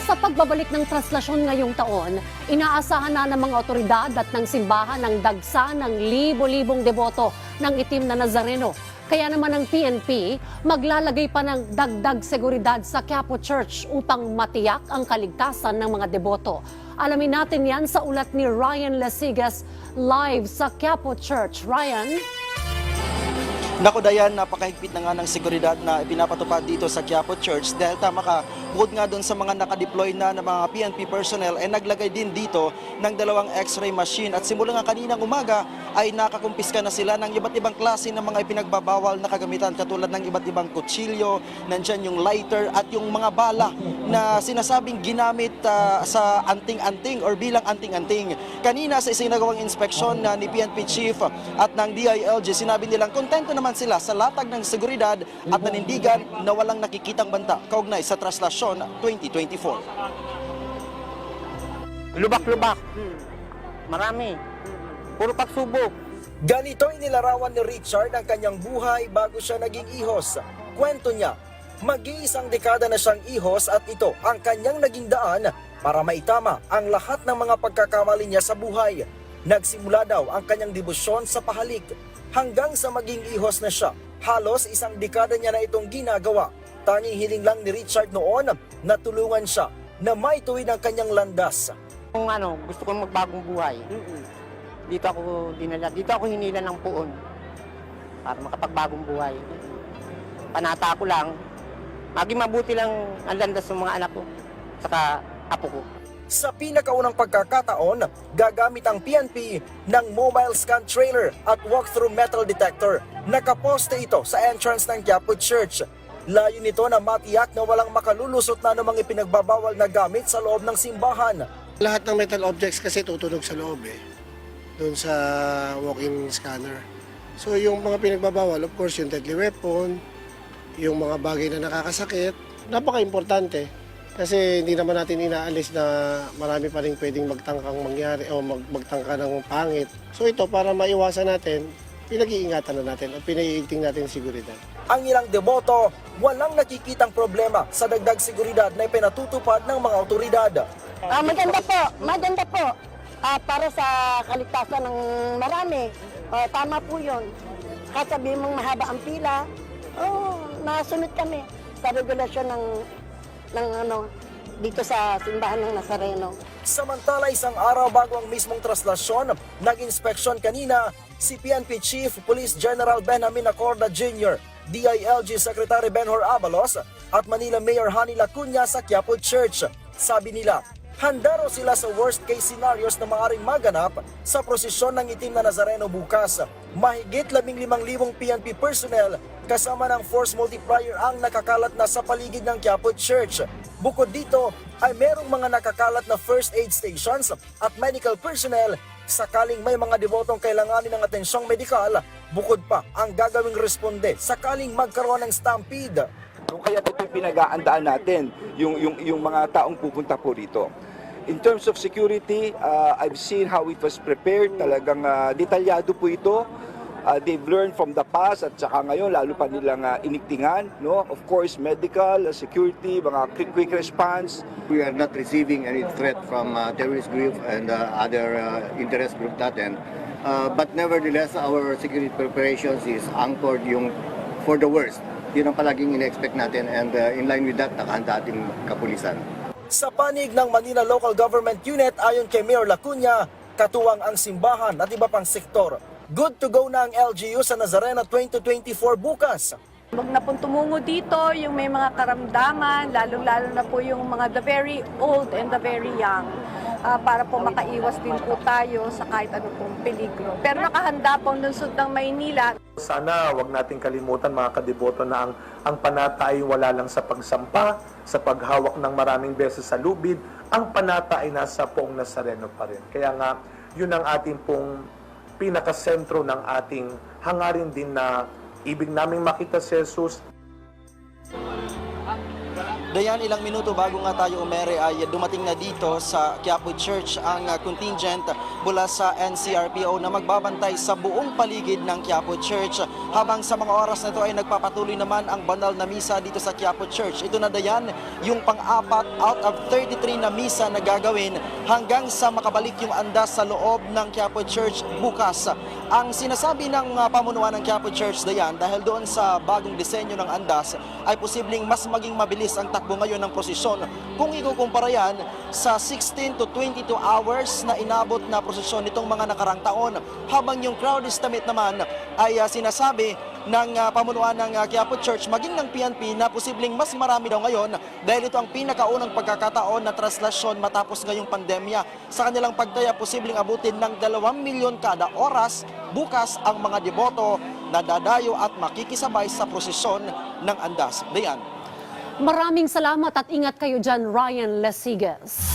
Sa pagbabalik ng traslasyon ngayong taon, inaasahan na ng mga otoridad at ng simbahan ang dagsa ng libo-libong deboto ng itim na Nazareno. Kaya naman ang PNP maglalagay pa ng dagdag seguridad sa Quiapo Church upang matiyak ang kaligtasan ng mga deboto. Alamin natin yan sa ulat ni Ryan Lesigas live sa Quiapo Church. Ryan? Naku Dayan, napakahigpit na nga ng seguridad na ipinapatupad dito sa Quiapo Church dahil tama ka, bukod nga doon sa mga nakadeploy na ng mga PNP personnel ay naglagay din dito ng 2 x-ray machine at simula nga kaninang umaga ay nakakumpiska na sila ng iba't ibang klase ng mga ipinagbabawal na kagamitan katulad ng iba't ibang kutsilyo, nandyan yung lighter at yung mga bala na sinasabing ginamit sa anting-anting or bilang anting-anting. Kanina sa isinagawang inspeksyon ni PNP Chief at ng DILG, sinabi nilang kontento naman sila sa latag ng seguridad at nanindigan na walang nakikitang banta kaugnay sa traslasyon 2024. Lubak-lubak. Marami. Puro pagsubok. Ganito inilarawan ni Richard ang kanyang buhay bago siya naging ihos. Kwento niya, mag-iisang dekada na siyang ihos at ito ang kanyang naging daan para maitama ang lahat ng mga pagkakamali niya sa buhay. Nagsimula daw ang kanyang debosyon sa pahalik hanggang sa maging ihos na siya. Halos isang dekada niya na itong ginagawa. Tanging hiling lang ni Richard noon na tulungan siya na maituwid ang kanyang landas. Kung gusto kong magbagong buhay. Dito ako dinala. Dito ako hinila ng puon para makapagbagong buhay. Panata ko lang, maging mabuti lang ang landas ng mga anak ko saka apo ko. Sa pinakaunang pagkakataon, gagamit ang PNP ng mobile scan trailer at walk-through metal detector. Nakaposte ito sa entrance ng Quiapo Church. Layo nito na matiyak na walang makalulusot na namang ipinagbabawal na gamit sa loob ng simbahan. Lahat ng metal objects kasi tutunog sa loob doon sa walk-in scanner. So yung mga pinagbabawal, of course, yung deadly weapon, yung mga bagay na nakakasakit, napaka-importante. Kasi hindi naman natin inaalis na marami pa rin pwedeng magtangkang mangyari o magtangka ng pangit. So ito, para maiwasan natin, pinag-iingatan na natin at pinaiigting natin seguridad. Ang ilang deboto, walang nakikitang problema sa dagdag seguridad na ipinatutupad ng mga otoridad. Maganda po. Para sa kaligtasan ng marami. Tama po yun. Kahit sabihin mong mahaba ang pila, nasunod kami sa regulasyon ng dito sa simbahan ng Nazareno. Samantala, isang araw bago ang mismong traslasyon, nag-inspeksyon kanina si PNP Chief Police General Benjamin Acorda Jr., DILG Secretary Benhur Abalos at Manila Mayor Hani Lacuna sa Quiapo Church. Sabi nila, handa raw sila sa worst case scenarios na maaaring maganap sa prosesyon ng itim na Nazareno bukas. Mahigit 15,000 PNP personnel kasama ng force multiplier ang nakakalat na sa paligid ng Quiapo Church. Bukod dito ay merong mga nakakalat na first aid stations at medical personnel sakaling may mga debotong kailanganin ng atensyong medikal. Bukod pa ang gagawing responde sakaling magkaroon ng stampede. Kaya ito'y pinag-aandaan natin, yung mga taong pupunta po rito. In terms of security, I've seen how it was prepared. Talagang detalyado po ito. They've learned from the past at saka ngayon lalo pa nilang iniktingan. No? Of course, medical, security, mga quick response. We are not receiving any threat from terrorist group and other interest group natin. But nevertheless, our security preparations is anchored for the worst. Yun ang palaging ina-expect natin and in line with that, nakahanda ating kapulisan. Sa panig ng Manila Local Government Unit ayon kay Mayor Lacuna, katuwang ang simbahan at iba pang sektor. Good to go na ang LGU sa Nazareno 2024 bukas. Huwag na pong tumungo dito yung may mga karamdaman, lalong-lalo na po yung mga the very old and the very young, para po makaiwas din po tayo sa kahit ano pong peligro. Pero nakahanda po ang lungsod ng Maynila. Sana wag nating kalimutan mga kadeboto na ang panata ay wala lang sa pagsampa, sa paghawak ng maraming beses sa lubid, ang panata ay nasa poong Nazareno pa rin. Kaya nga, yun ang ating pong pinakasentro ng ating hangarin din na ibig naming makita si Jesus. Dayan, ilang minuto bago nga tayo umere ay dumating na dito sa Quiapo Church ang contingent mula sa NCRPO na magbabantay sa buong paligid ng Quiapo Church. Habang sa mga oras na ito ay nagpapatuloy naman ang banal na misa dito sa Quiapo Church. Ito na, Dayan, yung pang-apat out of 33 na misa na gagawin hanggang sa makabalik yung andas sa loob ng Quiapo Church bukas. Ang sinasabi ng pamunuan ng Quiapo Church, Dayan, dahil doon sa bagong disenyo ng andas ay posibleng mas maging mabilis ang takbo ngayon ng prosesyon kung ikukumpara yan sa 16 to 22 hours na inabot na prosesyon nitong mga nakarang taon. Habang yung crowd estimate naman ay sinasabi ng pamunuan ng Quiapo Church maging ng PNP na posibleng mas marami daw ngayon dahil ito ang pinakaunang pagkakataon na traslasyon matapos ngayong pandemya. Sa kanilang pagtaya, posibleng abutin ng 2 milyon kada oras bukas ang mga deboto na dadayo at makikisabay sa prosesyon ng andas. Dayan. Maraming salamat at ingat kayo dyan, Ryan Lesigas.